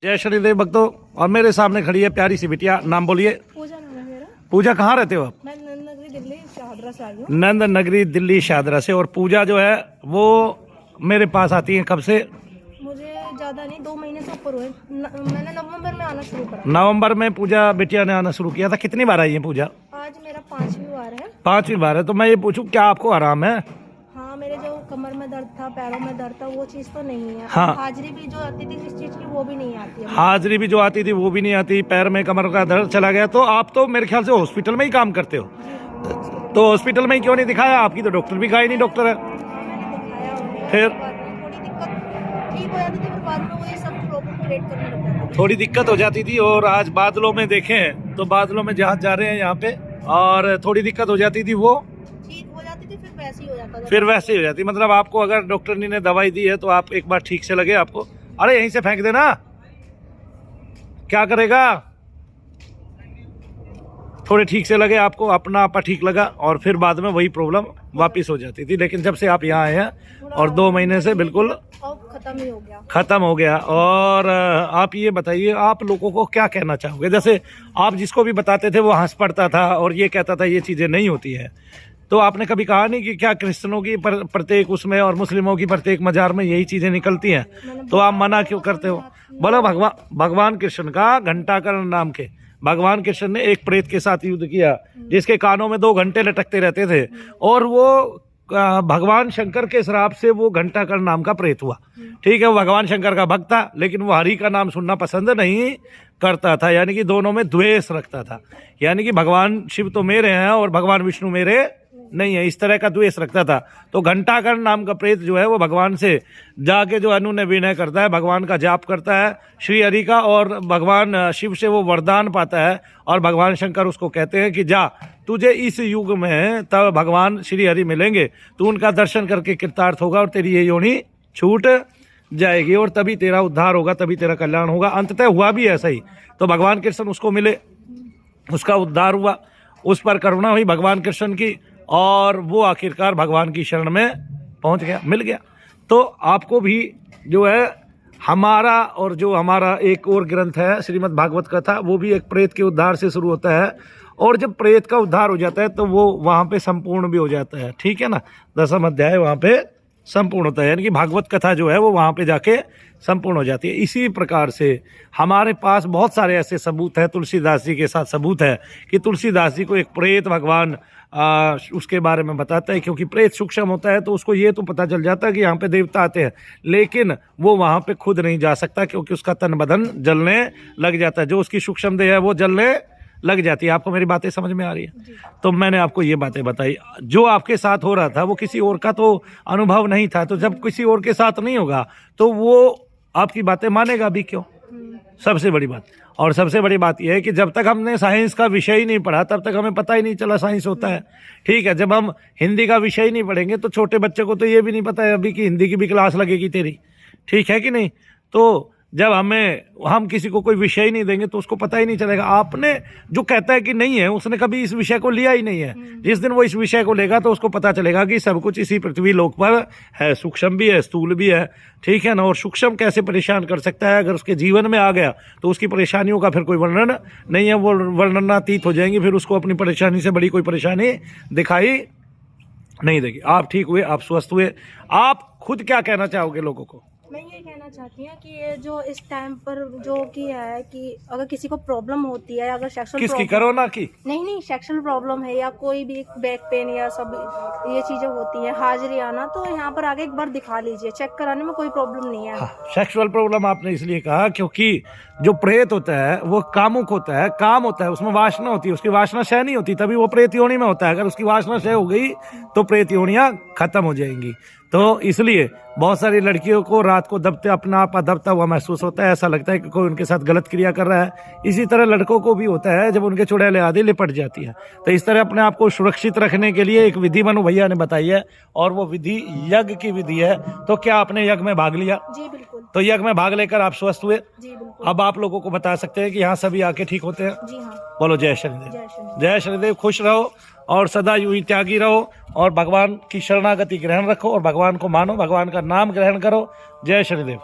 जय शनिदेव भक्तों। और मेरे सामने खड़ी है प्यारी सी बिटिया। नाम बोलिए। पूजा नाम है मेरा। पूजा कहाँ रहते हो आप? मैं नंद नगरी दिल्ली शाहदरा से आई हूँ। नंद नगरी दिल्ली शाहदरा से। और पूजा जो है वो मेरे पास आती है कब से? मुझे ज़्यादा नहीं, 2 महीने से ऊपर हुए। मैंने नवंबर में आना शुरू करा। नवंबर में पूजा बिटिया ने आना शुरू किया था। कितनी बार आई है पूजा? आज मेरा 5वीं बार है। 5वीं बार है। तो मैं ये पूछूं क्या आपको आराम है? हाँ, मेरे जो कमर में दर्द था, पैरों में दर्द था, वो चीज़ तो नहीं है। हाँ। हाजिरी भी जो आती थी जिस चीज़ की, वो भी नहीं आती है। हाजिरी भी जो आती थी वो भी नहीं आती। पैर में कमर का दर्द चला गया। तो आप तो मेरे ख्याल से हॉस्पिटल में ही काम करते हो। तो हॉस्पिटल में ही क्यों नहीं दिखाया? आपकी तो डॉक्टर भी गाय नहीं डॉक्टर है। मैंने दिखाया। फिर थोड़ी दिक्कत ठीक हो जाती थी, फिर बाद में वही सब प्रॉब्लम क्रिएट करने लग जाता था। थोड़ी दिक्कत हो जाती थी। और आज बादलों में देखें तो बादलों में जहाज जा रहे हैं यहाँ पे, और थोड़ी दिक्कत हो जाती थी, वो ठीक हो जाती थी, फिर वैसे ही हो जाता था। फिर वैसे ही हो जाती। मतलब आपको अगर डॉक्टर ने दवाई दी है तो आप एक बार ठीक से लगे आपको। अरे यहीं से फेंक देना, क्या करेगा? थोड़े ठीक से लगे आपको, अपना आपा ठीक लगा, और फिर बाद में वही प्रॉब्लम वापस हो जाती थी। लेकिन जब से आप यहाँ आए हैं और 2 महीने से बिल्कुल अब खत्म ही हो गया। खत्म हो गया। और आप ये बताइए, आप लोगों को क्या कहना चाहोगे? जैसे आप जिसको भी बताते थे वो हंस पड़ता था और ये कहता था ये चीज़ें नहीं होती है। तो आपने कभी कहा नहीं कि क्या क्रिश्चियनों की प्रत्येक उसमें और मुस्लिमों की प्रत्येक मजार में यही चीज़ें निकलती हैं? तो आप मना क्यों करते हो? बोलो भगवान कृष्ण का घंटाकर्ण नाम के भगवान कृष्ण ने एक प्रेत के साथ युद्ध किया जिसके कानों में 2 घंटे लटकते रहते थे। और वो भगवान शंकर के श्राप से वो घंटाकर्ण नाम का प्रेत हुआ। ठीक है, वो भगवान शंकर का भक्त था, लेकिन वो हरि का नाम सुनना पसंद नहीं करता था। यानी कि दोनों में द्वेष रखता था। यानी कि भगवान शिव तो मेरे हैं और भगवान विष्णु मेरे नहीं है, इस तरह का द्वेष रखता था। तो घंटाकर्ण नाम का प्रेत जो है वो भगवान से जाके जो अनुनय विनय करता है, भगवान का जाप करता है श्री हरि का, और भगवान शिव से वो वरदान पाता है। और भगवान शंकर उसको कहते हैं कि जा, तुझे इस युग में तब भगवान श्री हरि मिलेंगे, तू उनका दर्शन करके कृतार्थ होगा और तेरी ये योनि छूट जाएगी और तभी तेरा उद्धार होगा, तभी तेरा कल्याण होगा। अंततः हुआ भी ऐसा ही। तो भगवान कृष्ण उसको मिले, उसका उद्धार हुआ, उस पर करुणा हुई भगवान कृष्ण की, और वो आखिरकार भगवान की शरण में पहुंच गया, मिल गया। तो आपको भी जो है हमारा, और जो हमारा एक और ग्रंथ है श्रीमद् भागवत कथा, वो भी एक प्रेत के उद्धार से शुरू होता है। और जब प्रेत का उद्धार हो जाता है तो वो वहाँ पे संपूर्ण भी हो जाता है। ठीक है ना, 10वां अध्याय वहाँ पे संपूर्ण होता है। यानी कि भागवत कथा जो है वो वहाँ पे जाके संपूर्ण हो जाती है। इसी प्रकार से हमारे पास बहुत सारे ऐसे सबूत हैं। तुलसीदास जी के साथ सबूत है कि तुलसीदास जी को एक प्रेत भगवान उसके बारे में बताता है, क्योंकि प्रेत सूक्ष्म होता है तो उसको ये तो पता चल जाता है कि यहाँ पे देवता आते हैं, लेकिन वो वहाँ पे खुद नहीं जा सकता क्योंकि उसका तन बदन जलने लग जाता है। जो उसकी सूक्ष्म देह है वो जलने लग जाती है। आपको मेरी बातें समझ में आ रही है? तो मैंने आपको ये बातें बताई। जो आपके साथ हो रहा था वो किसी और का तो अनुभव नहीं था। तो जब किसी और के साथ नहीं होगा तो वो आपकी बातें मानेगा भी क्यों? सबसे बड़ी बात। और सबसे बड़ी बात यह है कि जब तक हमने साइंस का विषय ही नहीं पढ़ा तब तक हमें पता ही नहीं चला साइंस होता है। ठीक है, जब हम हिंदी का विषय ही नहीं पढ़ेंगे तो छोटे बच्चे को तो ये भी नहीं पता है अभी कि हिंदी की भी क्लास लगेगी तेरी। ठीक है कि नहीं? तो जब हम किसी को कोई विषय ही नहीं देंगे तो उसको पता ही नहीं चलेगा। आपने जो कहता है कि नहीं है, उसने कभी इस विषय को लिया ही नहीं है। जिस दिन वो इस विषय को लेगा तो उसको पता चलेगा कि सब कुछ इसी पृथ्वी लोक पर है, सूक्ष्म भी है, स्थूल भी है। ठीक है ना? और सूक्ष्म कैसे परेशान कर सकता है, अगर उसके जीवन में आ गया तो उसकी परेशानियों का फिर कोई वर्णन नहीं है, वो वर्णनातीत हो जाएंगी। फिर उसको अपनी परेशानी से बड़ी कोई परेशानी दिखाई नहीं देगी। आप ठीक हुए, आप स्वस्थ हुए। आप खुद क्या कहना चाहोगे लोगों को? मैं ये कहना चाहती हूँ कि ये जो इस टाइम पर जो कि है कि अगर किसी को प्रॉब्लम होती है, अगर सेक्सुअल किसकी, कोरोना की? नहीं, सेक्सुअल प्रॉब्लम है या कोई भी बैक पेन या सब ये चीजें होती है, हाजिरी आना, तो यहाँ पर आगे एक बार दिखा लीजिए। चेक कराने में कोई प्रॉब्लम नहीं है। हाँ, सेक्सुअल प्रॉब्लम आपने इसलिए कहा क्योंकि जो प्रेत होता है वो कामुक होता है, काम होता है, उसमें वासना होती है, उसकी वासना क्षय नहीं होती, तभी वो प्रेत योनि में होता है। अगर उसकी वासना क्षय हो गई तो प्रेत योनियां खत्म हो जाएंगी। तो इसलिए बहुत सारी लड़कियों को रात को दबते अपना आप दबता हुआ महसूस होता है, ऐसा लगता है कि कोई उनके साथ गलत क्रिया कर रहा है। इसी तरह लड़कों को भी होता है जब उनके चुड़ैलें आदि लिपट जाती है। तो इस तरह अपने आप को सुरक्षित रखने के लिए एक विधि मनु भैया ने बताई है, और वो विधि यज्ञ की विधि है। तो क्या आपने यज्ञ में भाग लिया? जी बिल्कुल। तो यज्ञ में भाग लेकर आप स्वस्थ हुए? जी बिल्कुल। अब आप लोगों को बता सकते हैं कि यहाँ सभी आके ठीक होते हैं? जी हाँ। बोलो जय शनिदेव। जय शनिदेव। जय शनिदेव। खुश रहो और सदा यूं ही त्यागी रहो, और भगवान की शरणागति ग्रहण रखो, और भगवान को मानो, भगवान का नाम ग्रहण करो। जय शनिदेव।